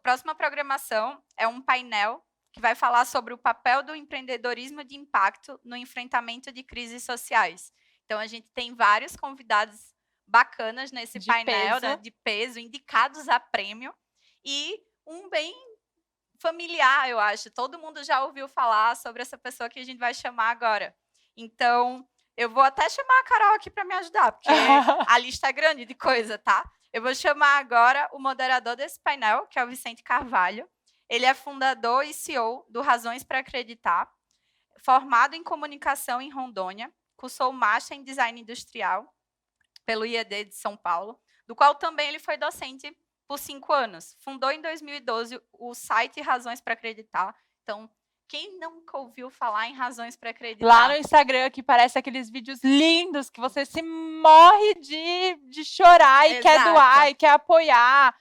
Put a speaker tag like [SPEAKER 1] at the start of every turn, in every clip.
[SPEAKER 1] próxima programação é um painel que vai falar sobre o papel do empreendedorismo de impacto no enfrentamento de crises sociais. Então, a gente tem vários convidados bacanas nesse painel, né, de peso, indicados a prêmio, e um bem familiar, eu acho. Todo mundo já ouviu falar sobre essa pessoa que a gente vai chamar agora. Então, eu vou até chamar a Carol aqui para me ajudar, porque a lista é grande de coisa, tá? Eu vou chamar agora o moderador desse painel, que é o Vicente Carvalho. Ele é fundador e CEO do Razões para Acreditar, formado em comunicação em Rondônia, cursou Master em Design Industrial pelo IED de São Paulo, do qual também ele foi docente por 5 anos. Fundou em 2012 o site Razões para Acreditar. Então, quem nunca ouviu falar em Razões para Acreditar?
[SPEAKER 2] Lá no Instagram, que parece aqueles vídeos lindos, que você se morre de chorar e quer doar e quer apoiar.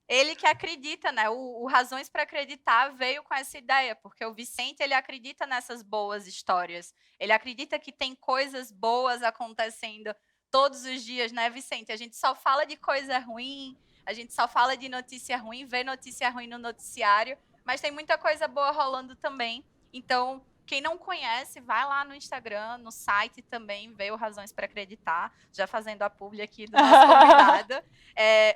[SPEAKER 1] Ele que acredita, né? O Razões para Acreditar veio com essa ideia, porque o Vicente, ele acredita nessas boas histórias. Ele acredita que tem coisas boas acontecendo todos os dias, né, Vicente? A gente só fala de coisa ruim, a gente só fala de notícia ruim, vê notícia ruim no noticiário, mas tem muita coisa boa rolando também. Então, quem não conhece, vai lá no Instagram, no site também, vê o Razões para Acreditar, já fazendo a publi aqui do nosso convidado.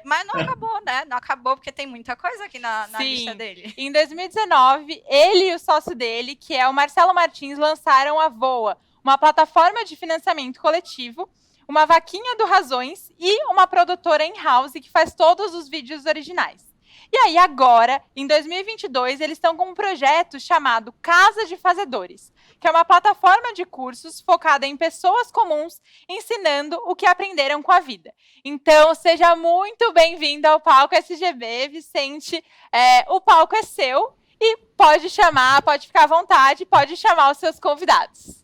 [SPEAKER 1] Mas não acabou, né? Não acabou, porque tem muita coisa aqui na lista dele.
[SPEAKER 2] Em 2019, ele e o sócio dele, que é o Marcelo Martins, lançaram a Voa, uma plataforma de financiamento coletivo, uma vaquinha do Razões e uma produtora in-house que faz todos os vídeos originais. E aí, agora, em 2022, eles estão com um projeto chamado Casa de Fazedores, que é uma plataforma de cursos focada em pessoas comuns ensinando o que aprenderam com a vida. Então, seja muito bem-vindo ao Palco SGB, Vicente. O palco é seu e pode chamar, pode ficar à vontade, pode chamar os seus convidados.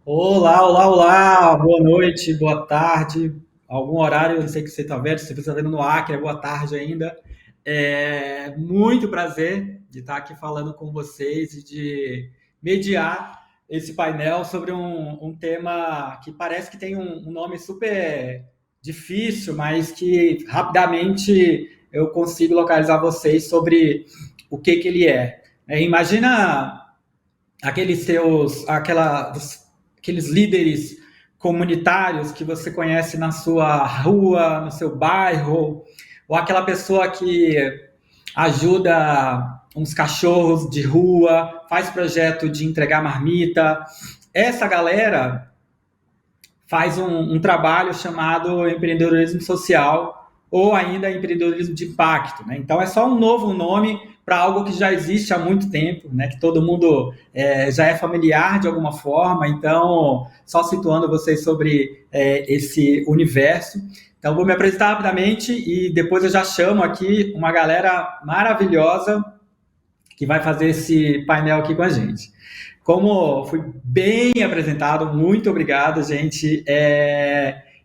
[SPEAKER 3] Olá, boa noite, boa tarde. Algum horário, eu não sei que você está vendo, se você está vendo no Acre, é boa tarde ainda. É muito prazer de estar aqui falando com vocês e de mediar esse painel sobre um tema que parece que tem um nome super difícil, mas que rapidamente eu consigo localizar vocês sobre o que ele é. Imagina aqueles líderes comunitários que você conhece na sua rua, no seu bairro, ou aquela pessoa que ajuda uns cachorros de rua, faz projeto de entregar marmita. Essa galera faz um trabalho chamado empreendedorismo social ou ainda empreendedorismo de impacto, né? Então é só um novo nome para algo que já existe há muito tempo, né? Que todo mundo já é familiar de alguma forma. Então, só situando vocês sobre esse universo. Então, vou me apresentar rapidamente e depois eu já chamo aqui uma galera maravilhosa que vai fazer esse painel aqui com a gente. Como fui bem apresentado, muito obrigado, gente.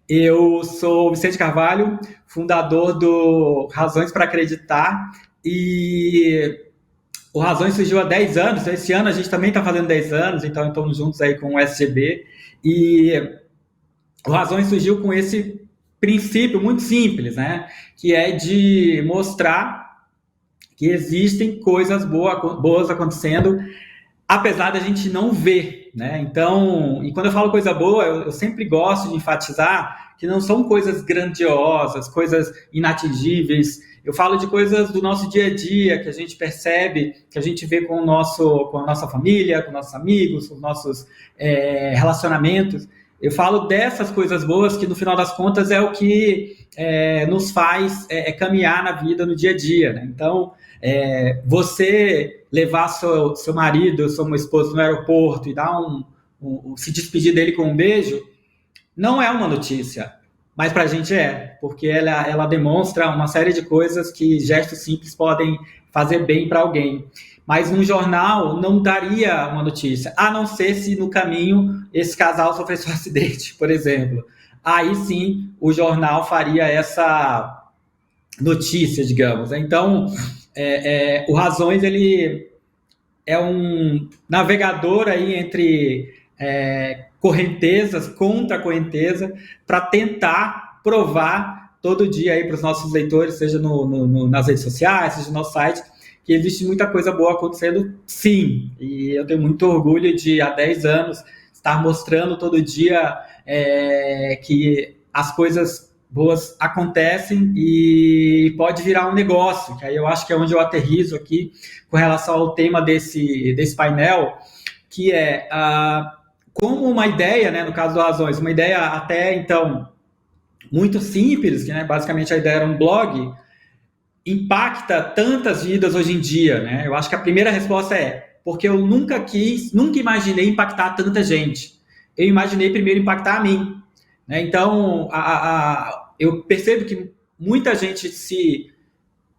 [SPEAKER 3] Eu sou o Vicente Carvalho, fundador do Razões para Acreditar, e o Razões surgiu há 10 anos, esse ano a gente também está fazendo 10 anos, então estamos juntos aí com o SGB, e o Razões surgiu com esse princípio muito simples, né, que é de mostrar que existem coisas boas acontecendo, apesar da gente não ver, né? Então, e quando eu falo coisa boa, eu sempre gosto de enfatizar que não são coisas grandiosas, coisas inatingíveis. Eu falo de coisas do nosso dia a dia, que a gente percebe, que a gente vê com a nossa família, com nossos amigos, com os nossos relacionamentos. Eu falo dessas coisas boas que, no final das contas, é o que nos faz caminhar na vida, no dia a dia, né? Então, você levar seu marido, sua esposa no aeroporto e dar se despedir dele com um beijo, não é uma notícia, mas para a gente porque ela demonstra uma série de coisas que gestos simples podem fazer bem para alguém. Mas num jornal não daria uma notícia, a não ser se no caminho esse casal sofresse um acidente, por exemplo. Aí sim o jornal faria essa notícia, digamos. Então, o Razões, ele é um navegador aí entre correntezas, contra a correnteza, para tentar provar todo dia aí para os nossos leitores, seja nas redes sociais, seja no nosso site, que existe muita coisa boa acontecendo, sim. E eu tenho muito orgulho de, há 10 anos, estar mostrando todo dia que as coisas boas acontecem e pode virar um negócio, que aí eu acho que é onde eu aterrizo aqui com relação ao tema desse painel, que é como uma ideia, né, no caso do Razões, uma ideia até então muito simples, que, né, basicamente a ideia era um blog, impacta tantas vidas hoje em dia, né? Eu acho que a primeira resposta é porque eu nunca imaginei impactar tanta gente. Eu imaginei primeiro impactar a mim, né? Então, eu percebo que muita gente se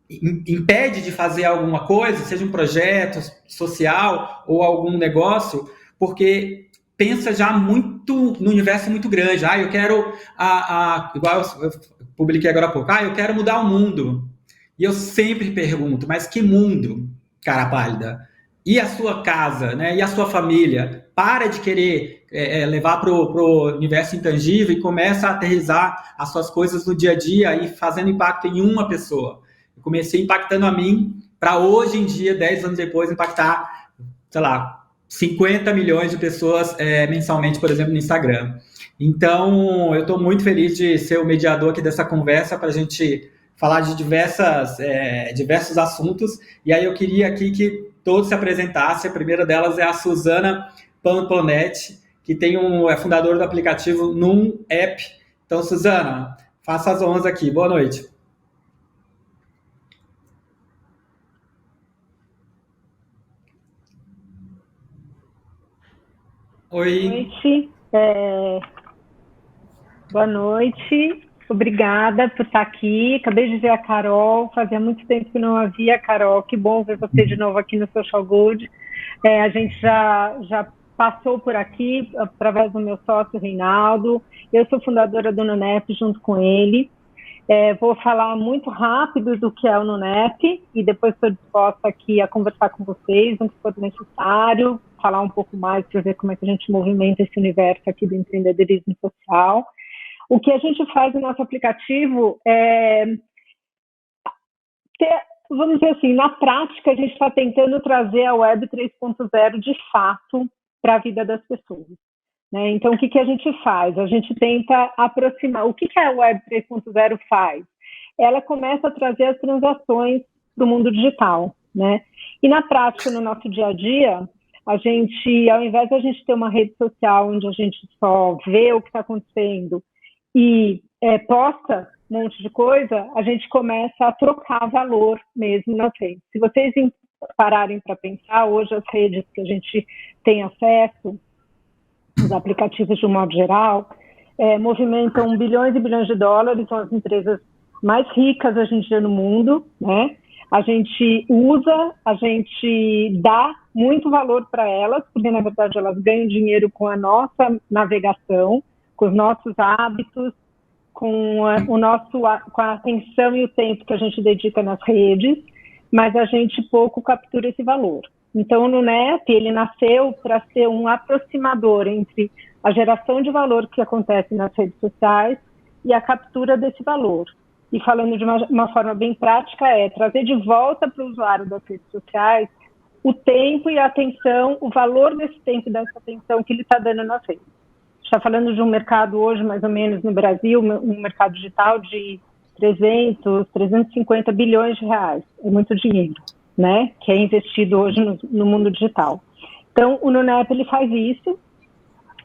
[SPEAKER 3] impede de fazer alguma coisa, seja um projeto social ou algum negócio, porque pensa já muito no universo muito grande. Eu quero, igual eu publiquei agora há pouco, eu quero mudar o mundo. E eu sempre pergunto, mas que mundo, cara pálida? E a sua casa, né? E a sua família? Para de querer levar para o universo intangível e começa a aterrissar as suas coisas no dia a dia e fazendo impacto em uma pessoa. Eu comecei impactando a mim, para hoje em dia, 10 anos depois, impactar, sei lá, 50 milhões de pessoas mensalmente, por exemplo, no Instagram. Então, eu estou muito feliz de ser o mediador aqui dessa conversa para a gente falar de diversos assuntos. E aí eu queria aqui que todos se apresentassem. A primeira delas é a Suzana Pamponetti, que é fundadora do aplicativo Num App. Então, Suzana, faça as honras aqui. Boa noite. Oi.
[SPEAKER 4] Boa noite. Obrigada por estar aqui. Acabei de ver a Carol. Fazia muito tempo que não havia a Carol. Que bom ver você de novo aqui no Social Good. A gente já passou por aqui através do meu sócio, Reinaldo. Eu sou fundadora do Nunep junto com ele. Vou falar muito rápido do que é o Nunep e depois estou disposta aqui a conversar com vocês, no que for necessário, falar um pouco mais para ver como é que a gente movimenta esse universo aqui do empreendedorismo social. O que a gente faz no nosso aplicativo vamos dizer assim, na prática a gente está tentando trazer a Web 3.0 de fato para a vida das pessoas. Né? Então, o que a gente faz? A gente tenta aproximar. O que a Web 3.0 faz? Ela começa a trazer as transações para o mundo digital. Né? E na prática, no nosso dia a dia, a gente, ao invés de a gente ter uma rede social onde a gente só vê o que está acontecendo e posta um monte de coisa, a gente começa a trocar valor mesmo nas redes. Se vocês pararem para pensar, hoje as redes que a gente tem acesso, os aplicativos de um modo geral, movimentam bilhões e bilhões de dólares, são as empresas mais ricas hoje em dia no mundo, né? A gente usa, a gente dá muito valor para elas, porque na verdade elas ganham dinheiro com a nossa navegação, com os nossos hábitos, com a atenção e o tempo que a gente dedica nas redes, mas a gente pouco captura esse valor. Então, o Nunep, ele nasceu para ser um aproximador entre a geração de valor que acontece nas redes sociais e a captura desse valor. E falando de uma forma bem prática, trazer de volta para o usuário das redes sociais o tempo e a atenção, o valor desse tempo e dessa atenção que ele está dando nas redes. Está falando de um mercado hoje, mais ou menos, no Brasil, um mercado digital de 350 bilhões de reais. É muito dinheiro, né? Que é investido hoje no mundo digital. Então, o Nunep, ele faz isso.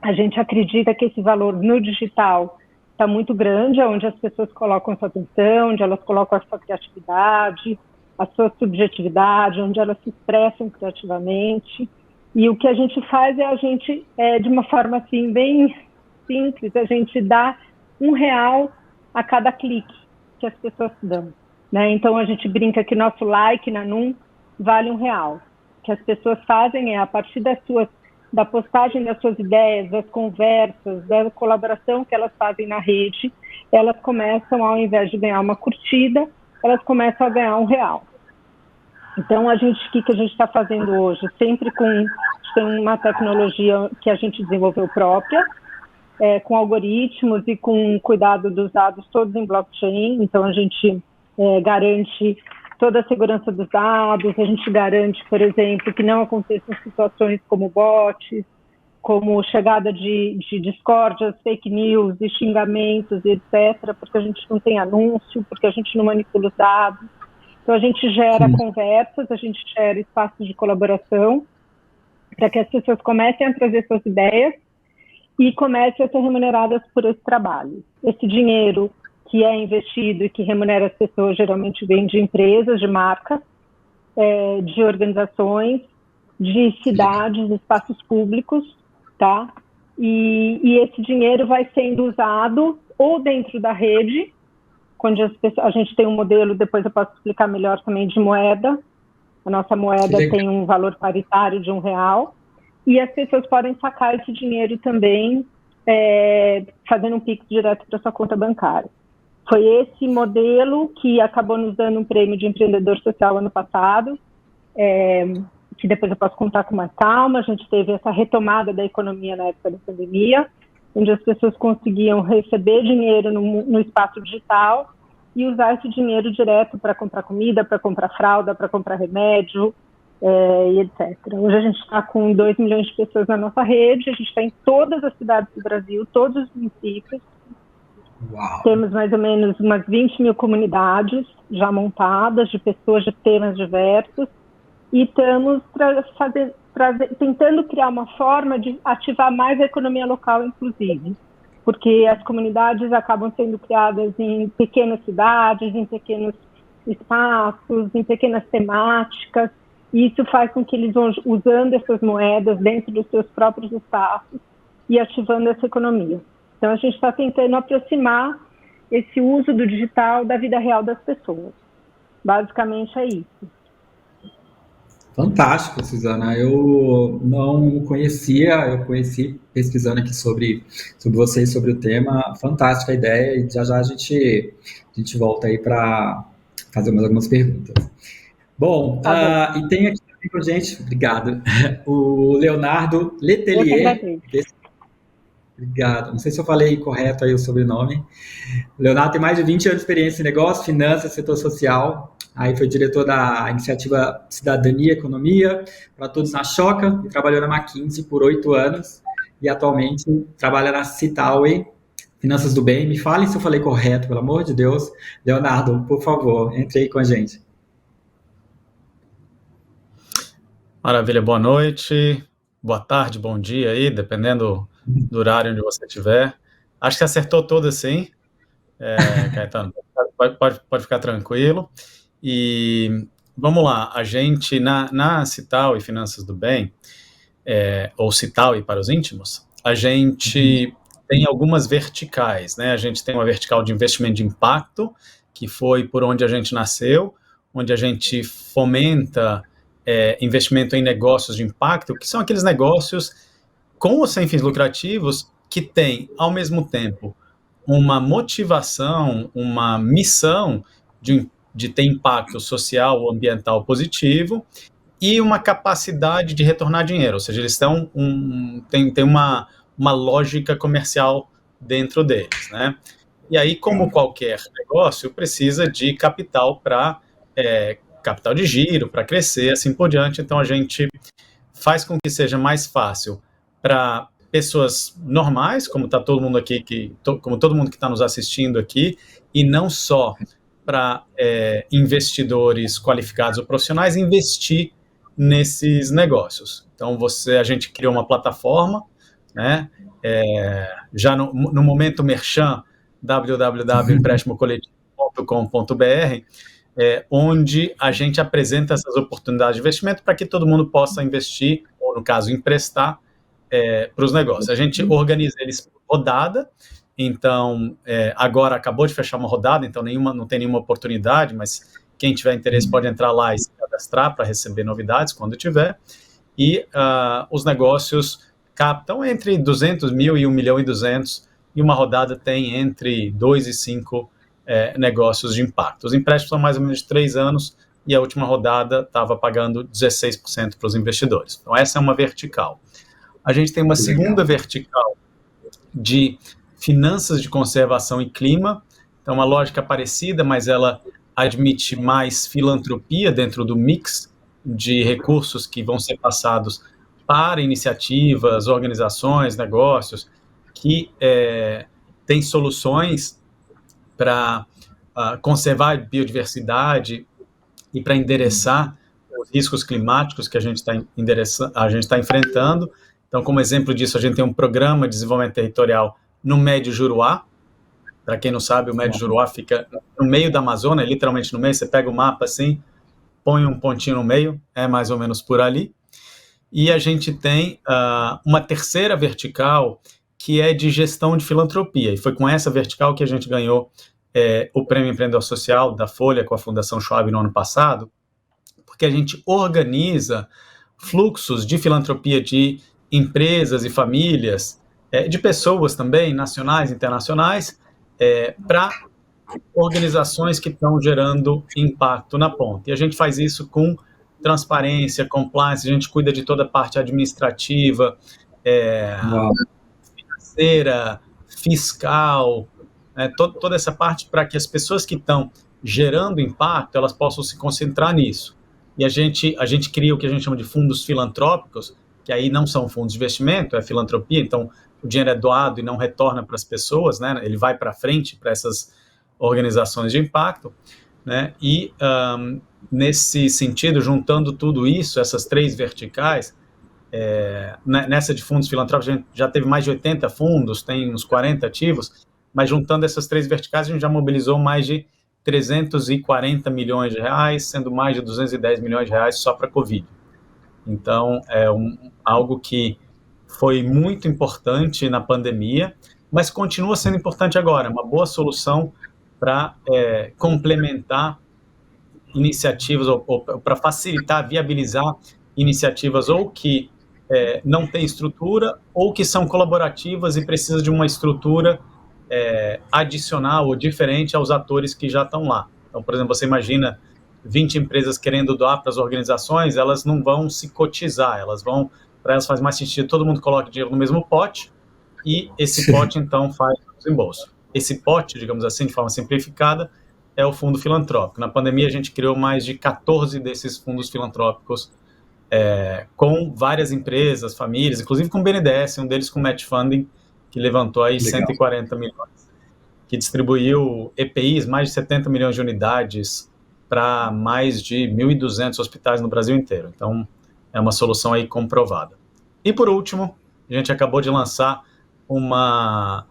[SPEAKER 4] A gente acredita que esse valor no digital está muito grande, onde as pessoas colocam a sua atenção, onde elas colocam a sua criatividade, a sua subjetividade, onde elas se expressam criativamente. E o que a gente faz a gente, de uma forma assim, bem simples, a gente dá R$1 a cada clique que as pessoas dão. Né? Então, a gente brinca que nosso like na Num vale R$1. O que as pessoas fazem a partir da postagem das suas ideias, das conversas, da colaboração que elas fazem na rede, elas começam, ao invés de ganhar uma curtida, elas começam a ganhar R$1. Então, o que a gente está fazendo hoje? Sempre com uma tecnologia que a gente desenvolveu própria, com algoritmos e com cuidado dos dados todos em blockchain. Então, a gente garante toda a segurança dos dados, a gente garante, por exemplo, que não aconteçam situações como bots, como chegada de discórdias, fake news e xingamentos, etc., porque a gente não tem anúncio, porque a gente não manipula os dados. Então, a gente gera conversas, a gente gera espaços de colaboração para que as pessoas comecem a trazer suas ideias e comecem a ser remuneradas por esse trabalho. Esse dinheiro que é investido e que remunera as pessoas geralmente vem de empresas, de marcas, de organizações, de cidades, espaços públicos, tá? E esse dinheiro vai sendo usado ou dentro da rede, onde a gente tem um modelo, depois eu posso explicar melhor também, de moeda. A nossa moeda tem um valor paritário de R$1, e as pessoas podem sacar esse dinheiro também, fazendo um Pix direto para sua conta bancária. Foi esse modelo que acabou nos dando um prêmio de empreendedor social ano passado, que depois eu posso contar com mais calma. A gente teve essa retomada da economia na época da pandemia, onde as pessoas conseguiam receber dinheiro no espaço digital e usar esse dinheiro direto para comprar comida, para comprar fralda, para comprar remédio, e etc. Hoje a gente está com 2 milhões de pessoas na nossa rede, a gente está em todas as cidades do Brasil, todos os municípios.
[SPEAKER 3] Uau.
[SPEAKER 4] Temos mais ou menos umas 20 mil comunidades já montadas, de pessoas de temas diversos, e estamos tentando criar uma forma de ativar mais a economia local, inclusive, porque as comunidades acabam sendo criadas em pequenas cidades, em pequenos espaços, em pequenas temáticas, e isso faz com que eles vão usando essas moedas dentro dos seus próprios espaços e ativando essa economia. Então, a gente está tentando aproximar esse uso do digital da vida real das pessoas. Basicamente é isso.
[SPEAKER 3] Fantástico, Suzana. Eu não conhecia, eu conheci pesquisando aqui sobre vocês, sobre o tema. Fantástica a ideia, e já a gente volta aí para fazer mais algumas perguntas. Bom, e tem aqui também com a gente, obrigado, o Leonardo Letelier. Obrigado. Não sei se eu falei correto aí o sobrenome. O Leonardo tem mais de 20 anos de experiência em negócios, finanças, setor social. Aí foi diretor da iniciativa Cidadania e Economia, para todos na Choca, e trabalhou na McKinsey por 8 anos. E atualmente trabalha na Citaui, Finanças do Bem. Me falem se eu falei correto, pelo amor de Deus. Leonardo, por favor, entre aí com a gente.
[SPEAKER 5] Maravilha, boa noite, boa tarde, bom dia aí, dependendo do horário onde você estiver. Acho que acertou todas, sim, Caetano, pode ficar tranquilo. E vamos lá, a gente na Citaui Finanças do Bem, ou Citaui para os íntimos, a gente tem algumas verticais, né? A gente tem uma vertical de investimento de impacto, que foi por onde a gente nasceu, onde a gente fomenta investimento em negócios de impacto, que são aqueles negócios com ou sem fins lucrativos que têm, ao mesmo tempo, uma motivação, uma missão de ter impacto social ou ambiental positivo e uma capacidade de retornar dinheiro, ou seja, eles têm uma lógica comercial dentro deles, né? E aí, como qualquer negócio, precisa de capital para capital de giro, para crescer, assim por diante. Então, a gente faz com que seja mais fácil para pessoas normais, como está todo mundo aqui, como todo mundo que está nos assistindo aqui, e não só para investidores qualificados ou profissionais, investir nesses negócios. Então, a gente criou uma plataforma, né? Já no momento merchan, www.emprestimocoletivo.com.br, onde a gente apresenta essas oportunidades de investimento para que todo mundo possa investir, ou no caso, emprestar para os negócios. A gente organiza eles por rodada, então agora acabou de fechar uma rodada, então não tem nenhuma oportunidade, mas quem tiver interesse pode entrar lá e se cadastrar para receber novidades quando tiver, e os negócios captam entre 200 mil e 1 milhão e 200, e uma rodada tem entre 2 e 5 negócios de impacto. Os empréstimos são mais ou menos de 3 anos, e a última rodada estava pagando 16% para os investidores. Então, essa é uma vertical. A gente tem uma segunda vertical de finanças de conservação e clima. Então, uma lógica parecida, mas ela admite mais filantropia dentro do mix de recursos que vão ser passados para iniciativas, organizações, negócios que têm soluções para conservar a biodiversidade e para endereçar os riscos climáticos que a gente está enfrentando. Então, como exemplo disso, a gente tem um programa de desenvolvimento territorial no Médio Juruá. Para quem não sabe, o Médio Juruá fica no meio da Amazônia, literalmente no meio. Você pega o mapa assim, põe um pontinho no meio, é mais ou menos por ali. E a gente tem uma terceira vertical, que é de gestão de filantropia. E foi com essa vertical que a gente ganhou o Prêmio Empreendedor Social da Folha com a Fundação Schwab no ano passado, porque a gente organiza fluxos de filantropia de empresas e famílias, de pessoas também, nacionais e internacionais, para organizações que estão gerando impacto na ponta. E a gente faz isso com transparência, compliance, a gente cuida de toda a parte administrativa, financeira, fiscal, toda essa parte para que as pessoas que estão gerando impacto, elas possam se concentrar nisso. E a gente cria o que a gente chama de fundos filantrópicos, que aí não são fundos de investimento, é filantropia, então o dinheiro é doado e não retorna para as pessoas, né? Ele vai para frente para essas organizações de impacto, né? E nesse sentido, juntando tudo isso, essas três verticais, nessa de fundos filantrópicos, a gente já teve mais de 80 fundos, tem uns 40 ativos, mas juntando essas três verticais, a gente já mobilizou mais de 340 milhões de reais, sendo mais de 210 milhões de reais só para a Covid. Então, algo que foi muito importante na pandemia, mas continua sendo importante agora, uma boa solução para complementar iniciativas, ou para facilitar, viabilizar iniciativas ou que não têm estrutura, ou que são colaborativas e precisam de uma estrutura adicional ou diferente aos atores que já estão lá. Então, por exemplo, você imagina 20 empresas querendo doar para as organizações, elas não vão se cotizar, para elas faz mais sentido, todo mundo coloca dinheiro no mesmo pote, e esse pote, então, faz o desembolso. Esse pote, digamos assim, de forma simplificada, é o fundo filantrópico. Na pandemia, a gente criou mais de 14 desses fundos filantrópicos, com várias empresas, famílias, inclusive com o BNDES, um deles com match funding, que levantou aí 140 milhões, que distribuiu EPIs, mais de 70 milhões de unidades, para mais de 1.200 hospitais no Brasil inteiro. Então, é uma solução aí comprovada. E, por último, a gente acabou de lançar uma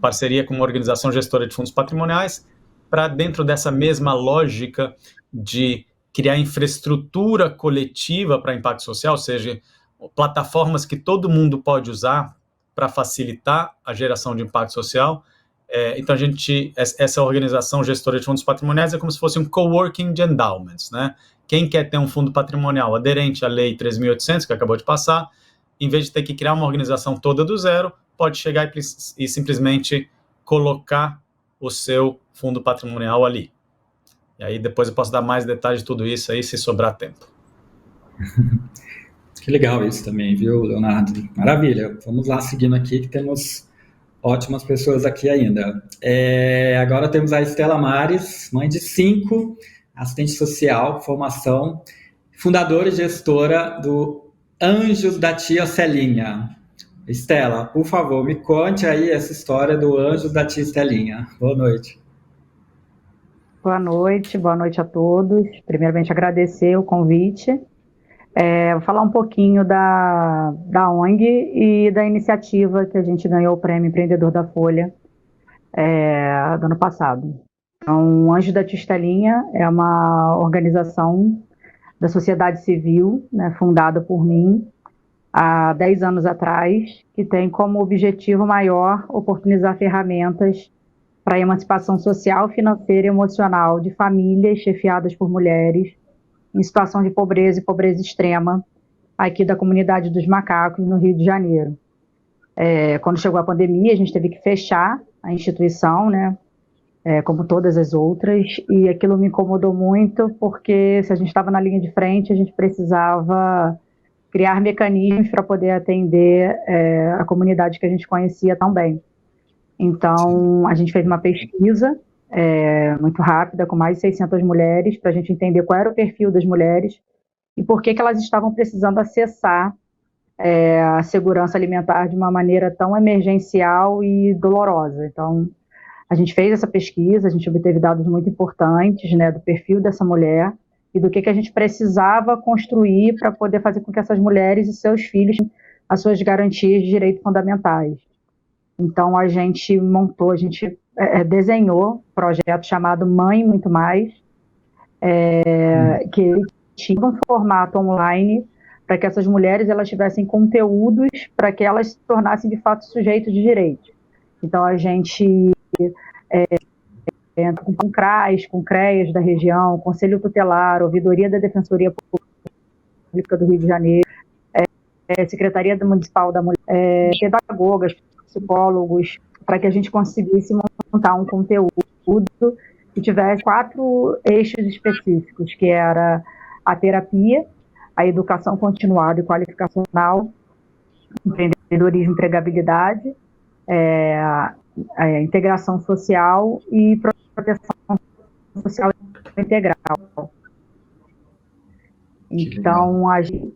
[SPEAKER 5] parceria com uma organização gestora de fundos patrimoniais, para, dentro dessa mesma lógica de criar infraestrutura coletiva para impacto social, ou seja, plataformas que todo mundo pode usar para facilitar a geração de impacto social. Então, essa organização gestora de fundos patrimoniais é como se fosse um coworking de endowments, né? Quem quer ter um fundo patrimonial aderente à Lei 3.800, que acabou de passar, em vez de ter que criar uma organização toda do zero, pode chegar e simplesmente colocar o seu fundo patrimonial ali. E aí depois eu posso dar mais detalhes de tudo isso aí, se sobrar tempo.
[SPEAKER 3] Que legal isso também, viu, Leonardo? Maravilha. Vamos lá, seguindo aqui, que temos ótimas pessoas aqui ainda. Agora temos a Estela Mares, mãe de 5, assistente social, formação, fundadora e gestora do Anjos da Tia Celinha. Estela, por favor, me conte aí essa história do Anjos da Tia Estelinha. Boa noite.
[SPEAKER 6] Boa noite a todos. Primeiramente, agradecer o convite. Vou falar um pouquinho da ONG e da iniciativa que a gente ganhou o Prêmio Empreendedor da Folha do ano passado. Então, o Anjos da Tia Estelinha é uma organização da sociedade civil, né, fundada por mim há 10 anos atrás, que tem como objetivo maior oportunizar ferramentas para a emancipação social, financeira e emocional de famílias chefiadas por mulheres em situação de pobreza e pobreza extrema, aqui da comunidade dos macacos, no Rio de Janeiro. Quando chegou a pandemia, a gente teve que fechar a instituição, né, como todas as outras, e aquilo me incomodou muito, porque se a gente estava na linha de frente, a gente precisava criar mecanismos para poder atender a comunidade que a gente conhecia tão bem. Então, a gente fez uma pesquisa muito rápida, com mais de 600 mulheres, para a gente entender qual era o perfil das mulheres e por que elas estavam precisando acessar a segurança alimentar de uma maneira tão emergencial e dolorosa. Então, a gente fez essa pesquisa, a gente obteve dados muito importantes, né, do perfil dessa mulher e do que a gente precisava construir para poder fazer com que essas mulheres e seus filhos tenham as suas garantias de direitos fundamentais. Então, a gente desenhou um projeto chamado Mãe Muito Mais, que tinha um formato online para que essas mulheres elas tivessem conteúdos para que elas se tornassem, de fato, sujeitos de direito. Então, a gente entra com CRAS, com CREAS da região, Conselho Tutelar, Ouvidoria da Defensoria Pública do Rio de Janeiro, Secretaria Municipal da Mulher, pedagogas, psicólogos, para que a gente conseguisse montar um conteúdo que tivesse 4 eixos específicos, que era a terapia, a educação continuada e qualificacional, empreendedorismo e empregabilidade, a integração social e proteção social integral. Então, a gente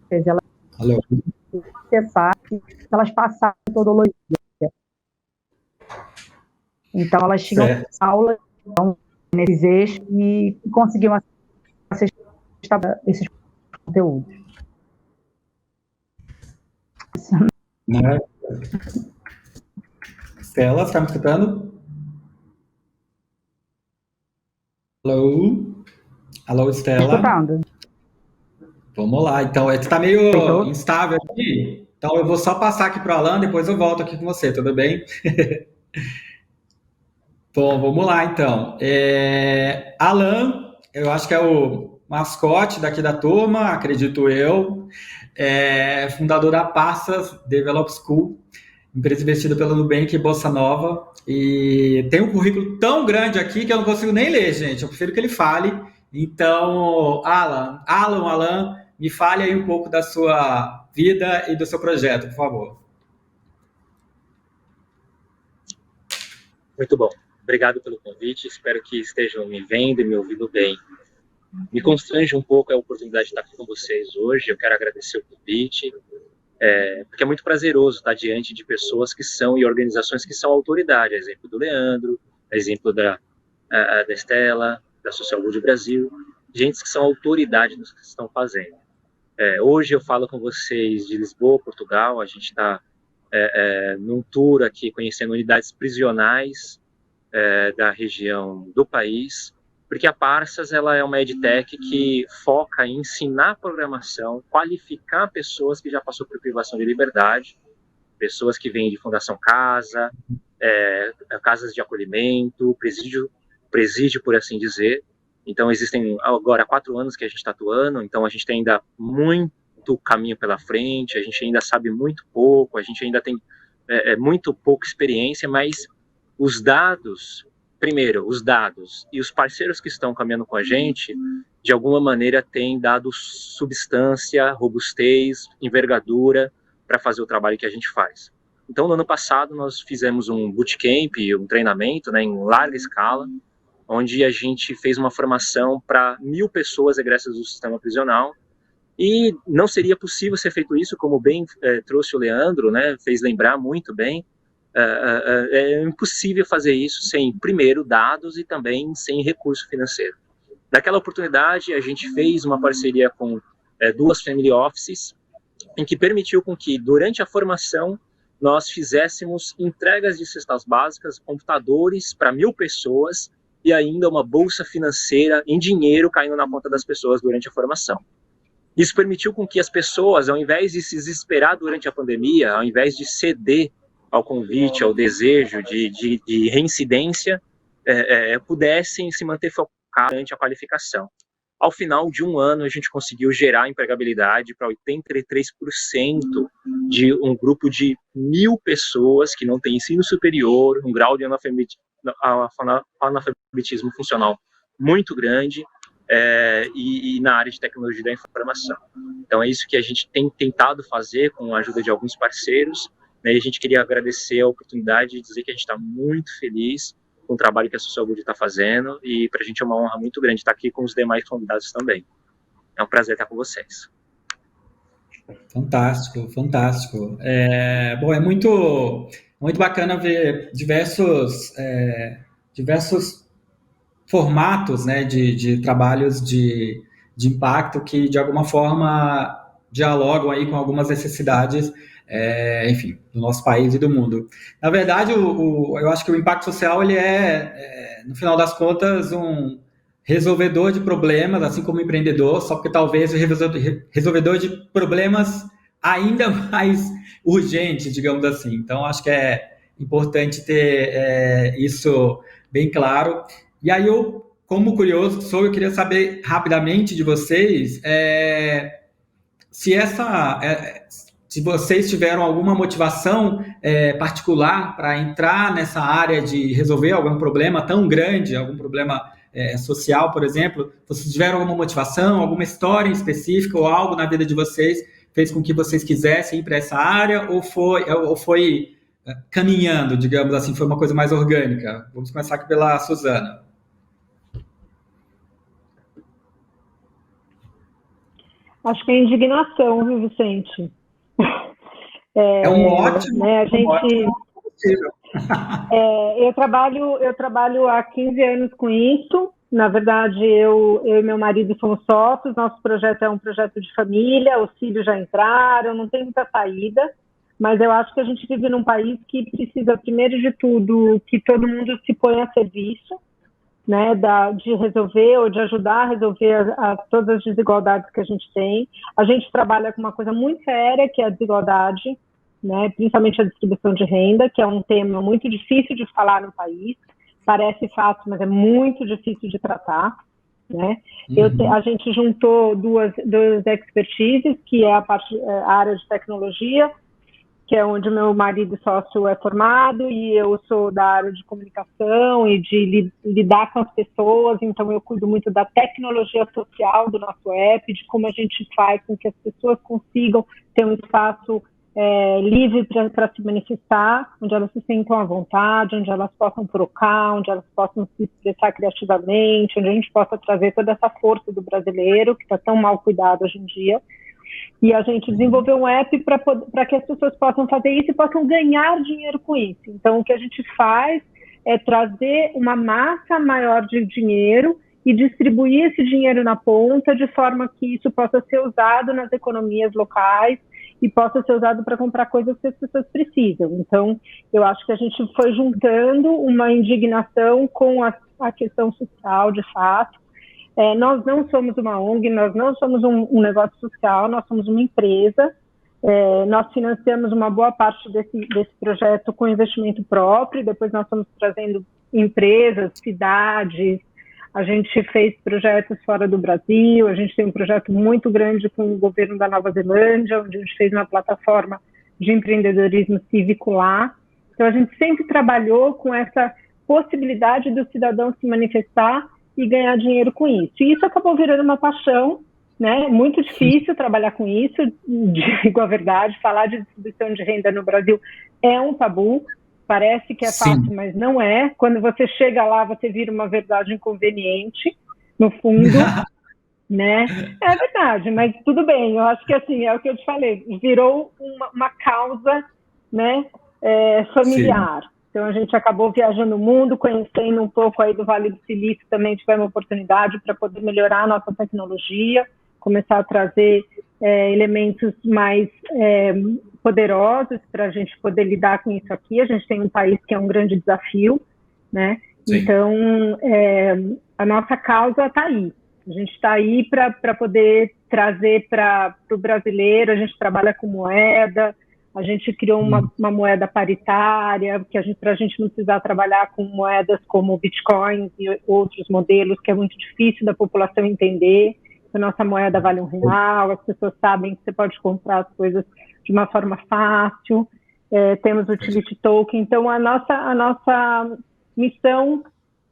[SPEAKER 6] fez ela acessar, elas passaram metodologia. Então, elas tinham aulas nesses eixos e conseguiam acessar esses conteúdos.
[SPEAKER 3] Estela, está me escutando? Alô? Alô, Estela?
[SPEAKER 6] Escutando.
[SPEAKER 3] Vamos lá, então, está meio instável aqui, então eu vou só passar aqui para o Alan, depois eu volto aqui com você, tudo bem? Bom, vamos lá, então. Alan, eu acho que é o mascote daqui da turma, acredito eu, fundador da Passas Develop School, empresa investida pela Nubank e Bolsa Nova, e tem um currículo tão grande aqui que eu não consigo nem ler, gente, eu prefiro que ele fale. Então, Alan, me fale aí um pouco da sua vida e do seu projeto, por favor.
[SPEAKER 7] Muito bom. Obrigado pelo convite. Espero que estejam me vendo e me ouvindo bem. Me constrange um pouco a oportunidade de estar aqui com vocês hoje. Eu quero agradecer o convite, porque é muito prazeroso estar diante de pessoas que são e organizações que são autoridade. Exemplo do Leandro, exemplo da Estela, da Social Good Brasil, gente que são autoridade nos que estão fazendo. Hoje eu falo com vocês de Lisboa, Portugal. A gente está num tour aqui conhecendo unidades prisionais da região do país, porque a Parsas ela é uma edtech que foca em ensinar programação, qualificar pessoas que já passou por privação de liberdade, pessoas que vêm de Fundação Casa, casas de acolhimento, presídio, por assim dizer. Então, existem agora 4 anos que a gente está atuando, então a gente tem ainda muito caminho pela frente, a gente ainda sabe muito pouco, a gente ainda tem muito pouca experiência, mas os dados e os parceiros que estão caminhando com a gente, de alguma maneira, têm dado substância, robustez, envergadura para fazer o trabalho que a gente faz. Então, no ano passado, nós fizemos um bootcamp, um treinamento, né, em larga escala, onde a gente fez uma formação para 1.000 pessoas egressas do sistema prisional, e não seria possível ser feito isso, como bem trouxe o Leandro, né, fez lembrar muito bem. É impossível fazer isso sem, primeiro, dados e também sem recurso financeiro. Naquela oportunidade, a gente fez uma parceria com 2 family offices, em que permitiu com que, durante a formação, nós fizéssemos entregas de cestas básicas, computadores para 1.000 pessoas e ainda uma bolsa financeira em dinheiro caindo na conta das pessoas durante a formação. Isso permitiu com que as pessoas, ao invés de se desesperar durante a pandemia, ao invés de ceder ao convite, ao desejo de reincidência, pudessem se manter focados durante a qualificação. Ao final de um ano, a gente conseguiu gerar empregabilidade para 83% de um grupo de 1.000 pessoas que não têm ensino superior, um grau de analfabetismo funcional muito grande, e na área de tecnologia da informação. Então, é isso que a gente tem tentado fazer com a ajuda de alguns parceiros, né, e a gente queria agradecer a oportunidade de dizer que a gente está muito feliz com o trabalho que a Social Good está fazendo, e para a gente é uma honra muito grande estar aqui com os demais convidados também. É um prazer estar com vocês.
[SPEAKER 3] Fantástico, fantástico. Bom, é muito bacana ver diversos formatos, né, de trabalhos de impacto que, de alguma forma, dialogam aí com algumas necessidades, enfim, do nosso país e do mundo. Na verdade, eu acho que o impacto social, ele no final das contas, um resolvedor de problemas, assim como empreendedor, só que talvez o resolvedor de problemas ainda mais urgentes, digamos assim. Então, acho que é importante ter isso bem claro. E aí eu, como curioso que sou, eu queria saber rapidamente de vocês se vocês tiveram alguma motivação particular para entrar nessa área de resolver algum problema tão grande, algum problema social, por exemplo. Vocês tiveram alguma motivação, alguma história específica ou algo na vida de vocês fez com que vocês quisessem ir para essa área, ou foi caminhando, digamos assim, foi uma coisa mais orgânica? Vamos começar aqui pela Suzana.
[SPEAKER 4] Acho que é indignação, viu, Vicente?
[SPEAKER 3] Um ótimo,
[SPEAKER 4] né,
[SPEAKER 3] ótimo combustível.
[SPEAKER 4] Eu trabalho há 15 anos com isso. Na verdade, eu e meu marido somos sócios. Nosso projeto é um projeto de família, os filhos já entraram, não tem muita saída, mas eu acho que a gente vive num país que precisa, primeiro de tudo, que todo mundo se ponha a serviço, né, de resolver ou de ajudar a resolver todas as desigualdades que a gente tem. A gente trabalha com uma coisa muito séria, que é a desigualdade, né, principalmente a distribuição de renda, que é um tema muito difícil de falar no país. Parece fácil, mas é muito difícil de tratar, né? A gente juntou duas expertises, que é a área de tecnologia, que é onde meu marido sócio é formado, e eu sou da área de comunicação e de lidar com as pessoas. Então eu cuido muito da tecnologia social do nosso app, de como a gente faz com que as pessoas consigam ter um espaço livre para se manifestar, onde elas se sentam à vontade, onde elas possam trocar, onde elas possam se expressar criativamente, onde a gente possa trazer toda essa força do brasileiro, que está tão mal cuidado hoje em dia. E a gente desenvolveu um app para que as pessoas possam fazer isso e possam ganhar dinheiro com isso. Então, o que a gente faz é trazer uma massa maior de dinheiro e distribuir esse dinheiro na ponta, de forma que isso possa ser usado nas economias locais e possa ser usado para comprar coisas que as pessoas precisam. Então, eu acho que a gente foi juntando uma indignação com a questão social, de fato. Nós não somos uma ONG, nós não somos um negócio social, nós somos uma empresa. Nós financiamos uma boa parte desse projeto com investimento próprio, depois nós estamos trazendo empresas, cidades. A gente fez projetos fora do Brasil, a gente tem um projeto muito grande com o governo da Nova Zelândia, onde a gente fez uma plataforma de empreendedorismo cívico lá. Então, a gente sempre trabalhou com essa possibilidade do cidadão se manifestar e ganhar dinheiro com isso. E isso acabou virando uma paixão, né? Muito difícil trabalhar com isso, digo a verdade, falar de distribuição de renda no Brasil é um tabu. Parece que é fácil, mas não é. Quando você chega lá, você vira uma verdade inconveniente, no fundo, né? É verdade, mas tudo bem. Eu acho que, assim, é o que eu te falei, virou uma causa, né, familiar. Sim. Então, a gente acabou viajando o mundo, conhecendo um pouco aí do Vale do Silício, também tivemos oportunidade para poder melhorar a nossa tecnologia, começar a trazer elementos mais poderosos para a gente poder lidar com isso aqui. A gente tem um país que é um grande desafio, né? Sim. Então, a nossa causa está aí. A gente está aí para poder trazer para o brasileiro. A gente trabalha com moeda, a gente criou uma moeda paritária, para a gente não precisar trabalhar com moedas como Bitcoin e outros modelos, que é muito difícil da população entender. A nossa moeda vale R$1, as pessoas sabem que você pode comprar as coisas de uma forma fácil, temos o Utility Token. Então, a nossa missão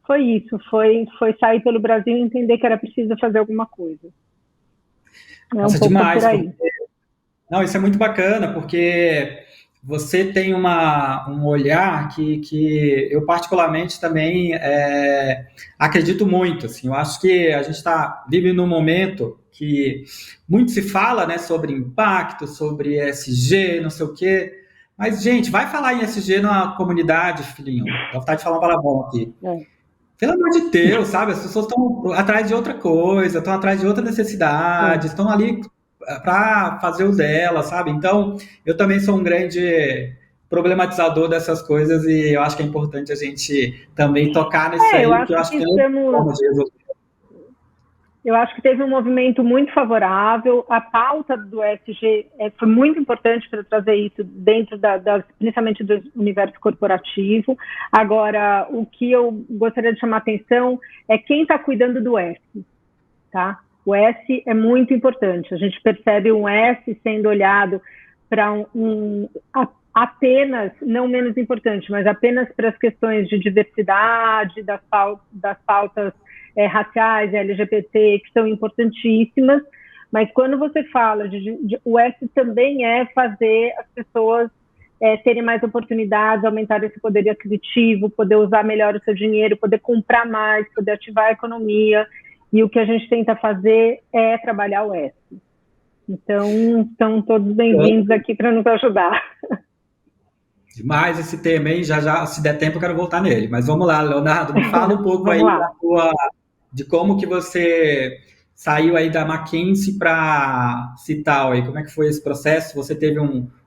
[SPEAKER 4] foi isso, foi sair pelo Brasil e entender que era preciso fazer alguma coisa.
[SPEAKER 3] Nossa,
[SPEAKER 4] um pouco
[SPEAKER 3] demais.
[SPEAKER 4] por aí.
[SPEAKER 3] Não, isso é muito bacana, porque você tem um olhar que eu particularmente também acredito muito. Assim, eu acho que a gente vive num momento que muito se fala, né, sobre impacto, sobre ESG, não sei o quê. Mas, gente, vai falar em ESG na comunidade, filhinho. Dá vontade de falar uma palavrão aqui. Pelo amor de Deus, sabe? As pessoas estão atrás de outra coisa, estão atrás de outra necessidade, estão ali para fazer o dela, sabe? Então, eu também sou um grande problematizador dessas coisas e eu acho que é importante a gente também tocar nisso aí, porque eu acho que tem uma forma de resolver.
[SPEAKER 4] Eu acho que teve um movimento muito favorável. A pauta do ESG foi muito importante para trazer isso dentro principalmente do universo corporativo. Agora, o que eu gostaria de chamar a atenção é quem está cuidando do S, tá? O S é muito importante. A gente percebe um S sendo olhado para apenas, não menos importante, mas apenas para as questões de diversidade, das pautas raciais, LGBT, que são importantíssimas, mas quando você fala o S também é fazer as pessoas terem mais oportunidades, aumentar esse poder aquisitivo, poder usar melhor o seu dinheiro, poder comprar mais, poder ativar a economia, e o que a gente tenta fazer é trabalhar o S. Então, estão todos bem-vindos aqui para nos ajudar.
[SPEAKER 3] Demais esse tema, hein? Já, se der tempo, eu quero voltar nele. Mas vamos lá, Leonardo, me fala um pouco aí de como que você saiu aí da McKinsey para Cital aí. Como é que foi esse processo? Você teve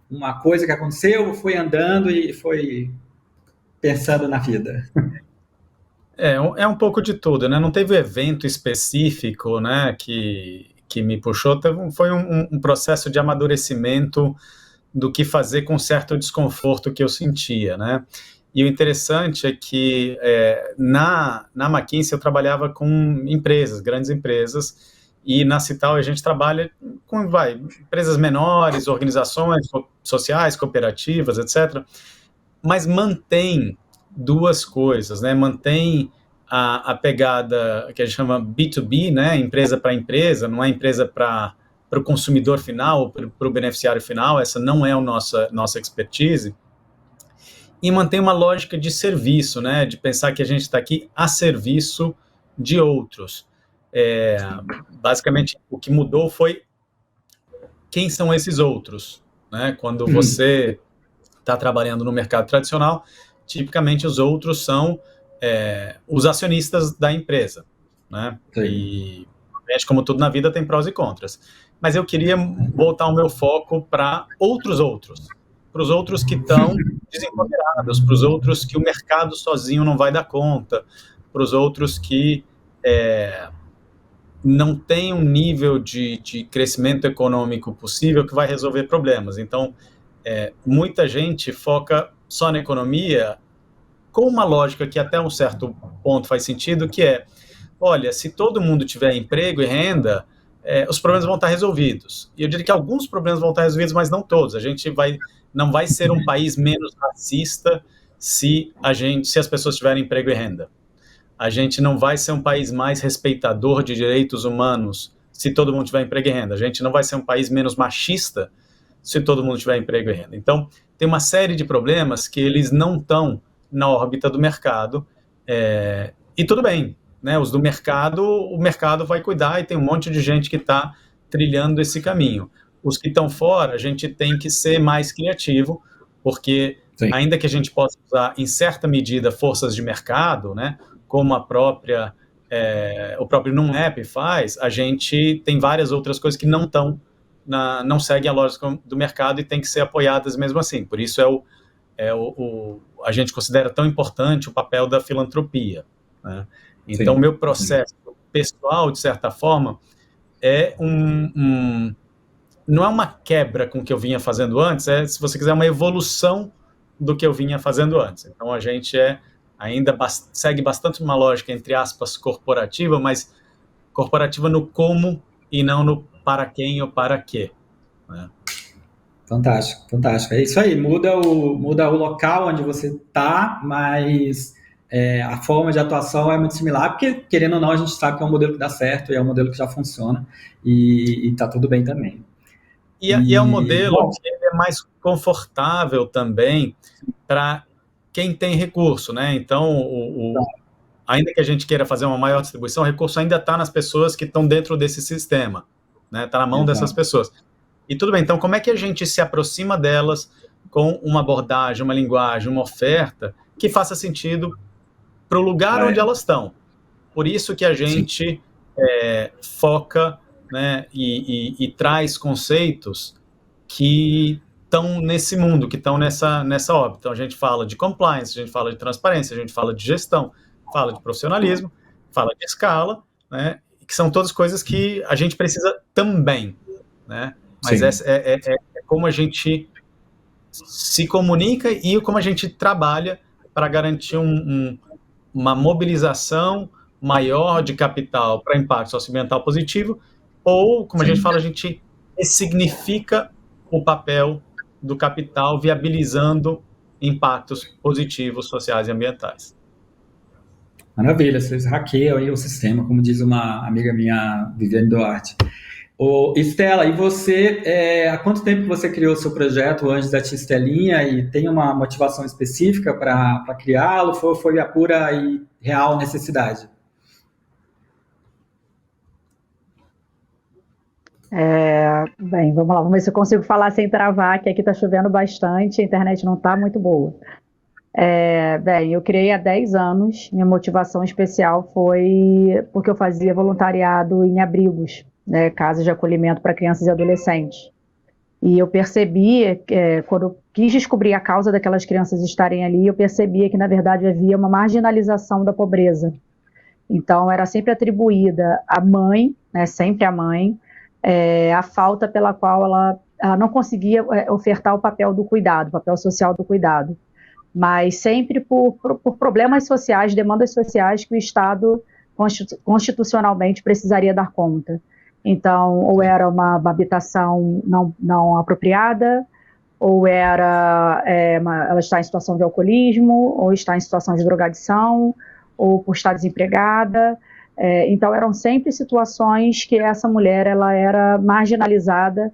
[SPEAKER 3] uma coisa que aconteceu, ou foi andando e foi pensando na vida?
[SPEAKER 5] É um pouco de tudo, né? Não teve evento específico, né, que me puxou. Foi um processo de amadurecimento do que fazer com certo desconforto que eu sentia, né? E o interessante é que na McKinsey eu trabalhava com empresas, grandes empresas, e na Cital a gente trabalha com empresas menores, organizações sociais, cooperativas, etc. Mas mantém duas coisas, né? Mantém a pegada que a gente chama B2B, né? Empresa para empresa, não é empresa para o consumidor final, para o beneficiário final, essa não é a nossa expertise. E mantém uma lógica de serviço, né? De pensar que a gente está aqui a serviço de outros. Basicamente, o que mudou foi quem são esses outros, né? Quando você está trabalhando no mercado tradicional, tipicamente os outros são os acionistas da empresa, né? Sim. E, como tudo na vida, tem prós e contras. Mas eu queria voltar o meu foco para para os outros que estão desempoderados, para os outros que o mercado sozinho não vai dar conta, para os outros que não tem um nível de crescimento econômico possível que vai resolver problemas. Então, muita gente foca só na economia com uma lógica que até um certo ponto faz sentido, que olha, se todo mundo tiver emprego e renda, os problemas vão estar resolvidos. E eu diria que alguns problemas vão estar resolvidos, mas não todos. A gente não vai ser um país menos racista se as pessoas tiverem emprego e renda. A gente não vai ser um país mais respeitador de direitos humanos se todo mundo tiver emprego e renda. A gente não vai ser um país menos machista se todo mundo tiver emprego e renda. Então, tem uma série de problemas que eles não estão na órbita do mercado, e tudo bem, né? Os do mercado, o mercado vai cuidar e tem um monte de gente que está trilhando esse caminho. Os que estão fora, a gente tem que ser mais criativo, porque Sim. Ainda que a gente possa usar, em certa medida, forças de mercado, né? Como o próprio NumApp faz, a gente tem várias outras coisas que não seguem a lógica do mercado e tem que ser apoiadas mesmo assim. Por isso a gente considera tão importante o papel da filantropia, né? Então, meu processo pessoal, de certa forma, não é uma quebra com o que eu vinha fazendo antes, se você quiser, uma evolução do que eu vinha fazendo antes. Então, a gente ainda segue bastante uma lógica, entre aspas, corporativa, mas corporativa no como e não no para quem ou para quê, né? Fantástico, fantástico. É isso aí, muda o local onde você está, mas
[SPEAKER 3] a forma de atuação é muito similar, porque, querendo ou não, a gente sabe que é um modelo que dá certo e é um modelo que já funciona e tá tudo bem também.
[SPEAKER 5] E é um modelo que é mais confortável também para quem tem recurso, né? Então, ainda que a gente queira fazer uma maior distribuição, o recurso ainda está nas pessoas que estão dentro desse sistema, né? Está na mão dessas pessoas. E tudo bem, então como é que a gente se aproxima delas com uma abordagem, uma linguagem, uma oferta que faça sentido para o lugar onde elas estão? Por isso que a gente foca, né, e traz conceitos que estão nesse mundo, que estão nessa órbita. Então a gente fala de compliance, a gente fala de transparência, a gente fala de gestão, fala de profissionalismo, fala de escala, né, que são todas coisas que a gente precisa também, né? Mas é como a gente se comunica e como a gente trabalha para garantir uma mobilização maior de capital para impacto socioambiental positivo, ou, como a gente fala, a gente ressignifica o papel do capital viabilizando impactos positivos, sociais e ambientais.
[SPEAKER 3] Maravilha, vocês hackeiam aí o sistema, como diz uma amiga minha, Viviane Duarte. Estela, e você, há quanto tempo você criou o seu projeto Anjos da Tia Estelinha e tem uma motivação específica para criá-lo? Foi a pura e real necessidade?
[SPEAKER 6] Bem, vamos lá, vamos ver se eu consigo falar sem travar, que aqui está chovendo bastante, a internet não está muito boa. Bem, eu criei há 10 anos, minha motivação especial foi porque eu fazia voluntariado em abrigos, né, casas de acolhimento para crianças e adolescentes. E eu percebia, quando eu quis descobrir a causa daquelas crianças estarem ali, eu percebia que, na verdade, havia uma marginalização da pobreza. Então, era sempre atribuída à mãe, né, sempre à mãe, a falta pela qual ela não conseguia ofertar o papel do cuidado, o papel social do cuidado. Mas sempre por problemas sociais, demandas sociais que o Estado constitucionalmente precisaria dar conta. Então, ou era uma habitação não apropriada, ou ela está em situação de alcoolismo, ou está em situação de drogadição, ou por estar desempregada. Então, eram sempre situações que essa mulher ela era marginalizada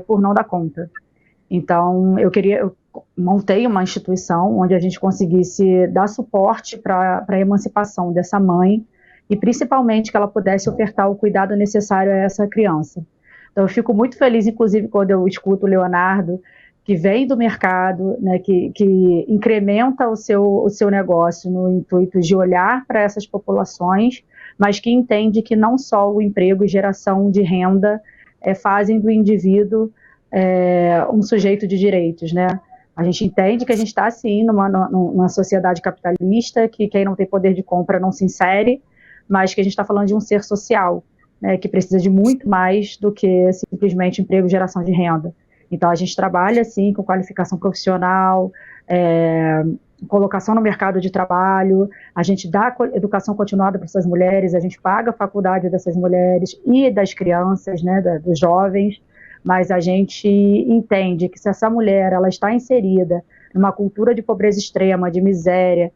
[SPEAKER 6] por não dar conta. Então, eu montei uma instituição onde a gente conseguisse dar suporte para a emancipação dessa mãe e principalmente que ela pudesse ofertar o cuidado necessário a essa criança. Então eu fico muito feliz, inclusive, quando eu escuto o Leonardo, que vem do mercado, né, que incrementa o seu negócio no intuito de olhar para essas populações, mas que entende que não só o emprego e geração de renda fazem do indivíduo um sujeito de direitos, né? A gente entende que a gente está, sim, numa sociedade capitalista, que quem não tem poder de compra não se insere, mas que a gente está falando de um ser social, né, que precisa de muito mais do que simplesmente emprego e geração de renda. Então, a gente trabalha, sim, com qualificação profissional, colocação no mercado de trabalho, a gente dá educação continuada para essas mulheres, a gente paga a faculdade dessas mulheres e das crianças, né, dos jovens, mas a gente entende que se essa mulher ela está inserida numa cultura de pobreza extrema, de miséria,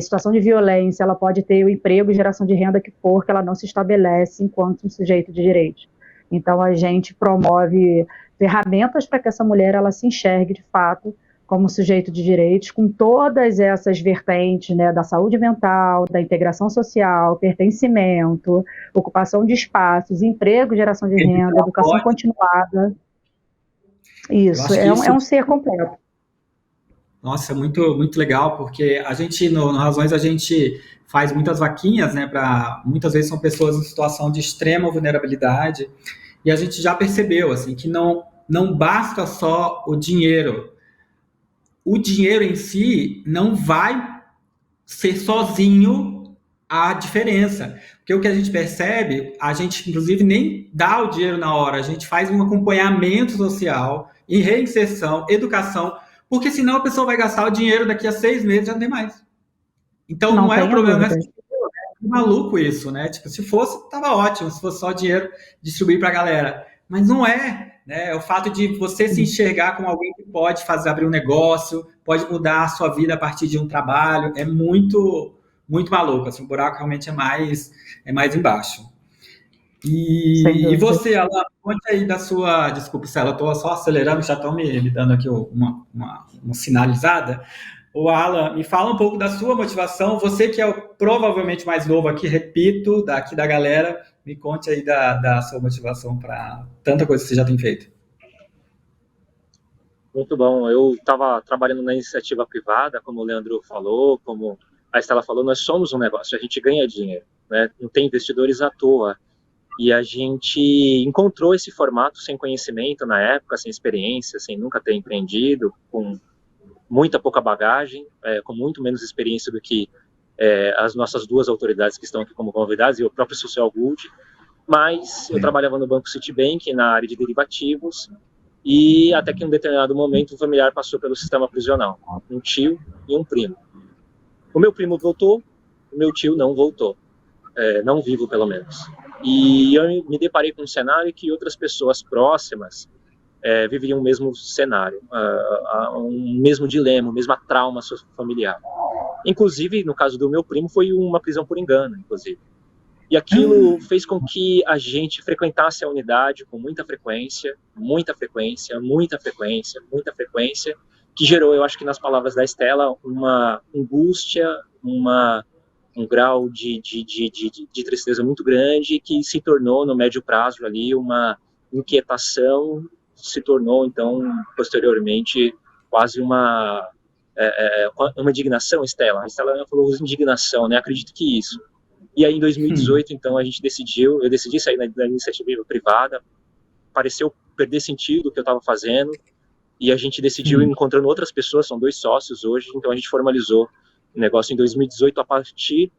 [SPEAKER 6] situação de violência, ela pode ter o emprego e geração de renda que for, que ela não se estabelece enquanto um sujeito de direitos. Então, a gente promove ferramentas para que essa mulher ela se enxergue, de fato, como sujeito de direitos, com todas essas vertentes, né, da saúde mental, da integração social, pertencimento, ocupação de espaços, emprego, geração de renda, educação continuada. Isso, é um ser completo.
[SPEAKER 3] Nossa, muito, muito legal, porque a gente, no Razões, a gente faz muitas vaquinhas, né, muitas vezes são pessoas em situação de extrema vulnerabilidade, e a gente já percebeu, assim, que não basta só o dinheiro. O dinheiro em si não vai ser sozinho a diferença, porque o que a gente percebe, a gente inclusive nem dá o dinheiro na hora, a gente faz um acompanhamento social, em reinserção, educação, porque senão a pessoa vai gastar o dinheiro daqui a 6 meses, já não tem mais. Então não é o problema, é maluco isso, né? Tipo, se fosse, tava ótimo, se fosse só dinheiro distribuir para a galera. mas não é, né? É o fato de você se enxergar como alguém que pode abrir um negócio, pode mudar a sua vida a partir de um trabalho, é muito, muito maluco, assim, o buraco realmente é mais embaixo. E você, Alan, conte aí da sua. Desculpa, Cela, eu estou só acelerando, já estão me dando aqui uma sinalizada. O Alan, me fala um pouco da sua motivação. Você que é provavelmente mais novo aqui, repito, daqui da galera, me conte aí da sua motivação para tanta coisa que você já tem feito.
[SPEAKER 7] Muito bom. Eu estava trabalhando na iniciativa privada, como o Leandro falou, como a Estela falou, nós somos um negócio, a gente ganha dinheiro, né? Não tem investidores à toa. E a gente encontrou esse formato sem conhecimento na época, sem experiência, sem nunca ter empreendido, com muita pouca bagagem, com muito menos experiência do que as nossas duas autoridades que estão aqui como convidadas e o próprio Social Good. Mas eu trabalhava no Banco Citibank, na área de derivativos, e até que em um determinado momento o familiar passou pelo sistema prisional, um tio e um primo. O meu primo voltou, o meu tio não voltou, não vivo pelo menos. E eu me deparei com um cenário que outras pessoas próximas viviam o mesmo cenário, um mesmo dilema, o mesmo trauma familiar. Inclusive, no caso do meu primo, foi uma prisão por engano, inclusive. E aquilo fez com que a gente frequentasse a unidade com muita frequência, que gerou, eu acho que nas palavras da Estela, uma angústia, um grau de tristeza muito grande, que se tornou, no médio prazo, ali, uma inquietação, se tornou, então, posteriormente, quase uma indignação, Estela. A Estela falou indignação, né? Acredito que isso. E aí, em 2018, então, eu decidi sair da iniciativa privada, pareceu perder sentido o que eu estava fazendo, e a gente decidiu, encontrando outras pessoas, são 2 sócios hoje, então a gente formalizou o negócio em 2018 a partir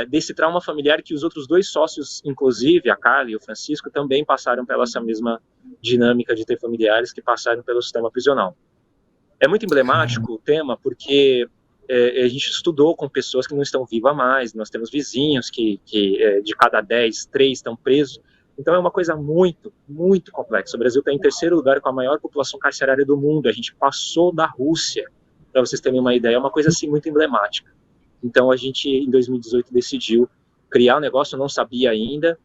[SPEAKER 7] desse trauma familiar que os outros 2 sócios, inclusive a Carla e o Francisco, também passaram pela essa mesma dinâmica de ter familiares que passaram pelo sistema prisional. É muito emblemático o tema porque a gente estudou com pessoas que não estão vivas mais, nós temos vizinhos que de cada 10, 3 estão presos. Então é uma coisa muito, muito complexa. O Brasil está em 3º lugar com a maior população carcerária do mundo. A gente passou da Rússia, para vocês terem uma ideia. É uma coisa assim muito emblemática. Então a gente, em 2018, decidiu criar o negócio. Eu não sabia ainda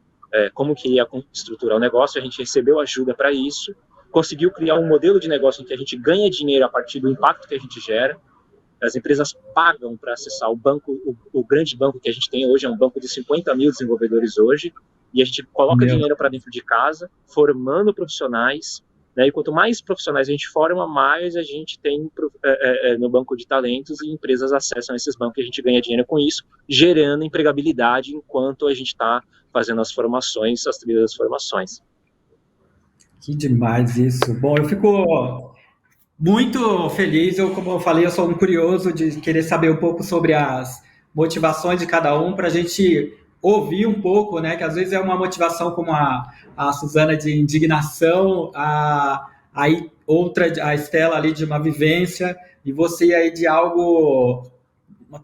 [SPEAKER 7] como que ia estruturar o negócio. A gente recebeu ajuda para isso. Conseguiu criar um modelo de negócio em que a gente ganha dinheiro a partir do impacto que a gente gera. As empresas pagam para acessar o banco, o grande banco que a gente tem hoje, é um banco de 50 mil desenvolvedores hoje, e a gente coloca dinheiro para dentro de casa, formando profissionais, né? E quanto mais profissionais a gente forma, mais a gente tem no banco de talentos, e empresas acessam esses bancos, e a gente ganha dinheiro com isso, gerando empregabilidade enquanto a gente está fazendo as formações, as trilhas das formações.
[SPEAKER 3] Que demais isso. Bom, eu fico muito feliz. Como eu falei, eu sou um curioso de querer saber um pouco sobre as motivações de cada um, para a gente ouvir um pouco, né? Que às vezes é uma motivação como a Suzana de indignação, a Estela ali de uma vivência, e você aí de algo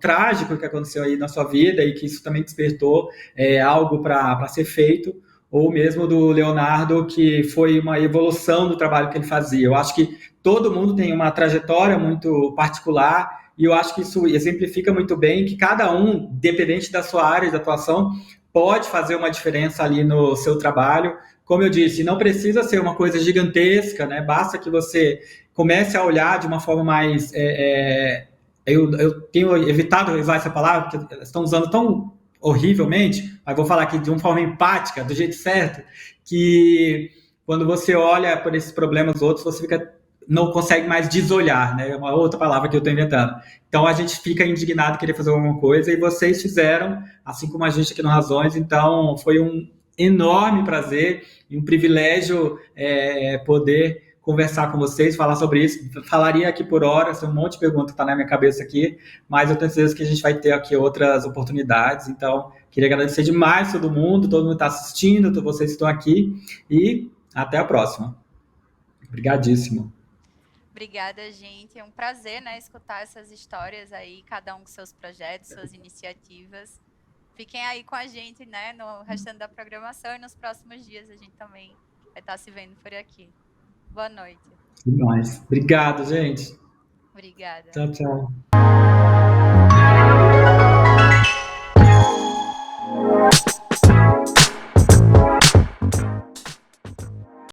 [SPEAKER 3] trágico que aconteceu aí na sua vida e que isso também despertou algo para ser feito, ou mesmo do Leonardo, que foi uma evolução do trabalho que ele fazia. Eu acho que todo mundo tem uma trajetória muito particular, e eu acho que isso exemplifica muito bem que cada um, dependente da sua área de atuação, pode fazer uma diferença ali no seu trabalho. Como eu disse, não precisa ser uma coisa gigantesca, né? Basta que você comece a olhar de uma forma mais... Eu tenho evitado usar essa palavra, porque estão usando tão horrivelmente, mas vou falar aqui de uma forma empática, do jeito certo, que quando você olha por esses problemas dos outros, você não consegue mais desolhar, né? É uma outra palavra que eu estou inventando. Então a gente fica indignado querer fazer alguma coisa, e vocês fizeram, assim como a gente aqui no Razões. Então foi um enorme prazer e um privilégio poder conversar com vocês, falar sobre isso. Falaria aqui por horas, tem um monte de perguntas que está na minha cabeça aqui, mas eu tenho certeza que a gente vai ter aqui outras oportunidades. Então, queria agradecer demais todo mundo está assistindo, vocês estão aqui, e até a próxima. Obrigadíssimo.
[SPEAKER 1] Obrigada, gente. É um prazer, né, escutar essas histórias aí, cada um com seus projetos, suas iniciativas. Fiquem aí com a gente, né, no restante da programação, e nos próximos dias a gente também vai estar se vendo por aqui. Boa noite.
[SPEAKER 3] Demais. Obrigado, gente.
[SPEAKER 1] Obrigada.
[SPEAKER 3] Tchau, tchau.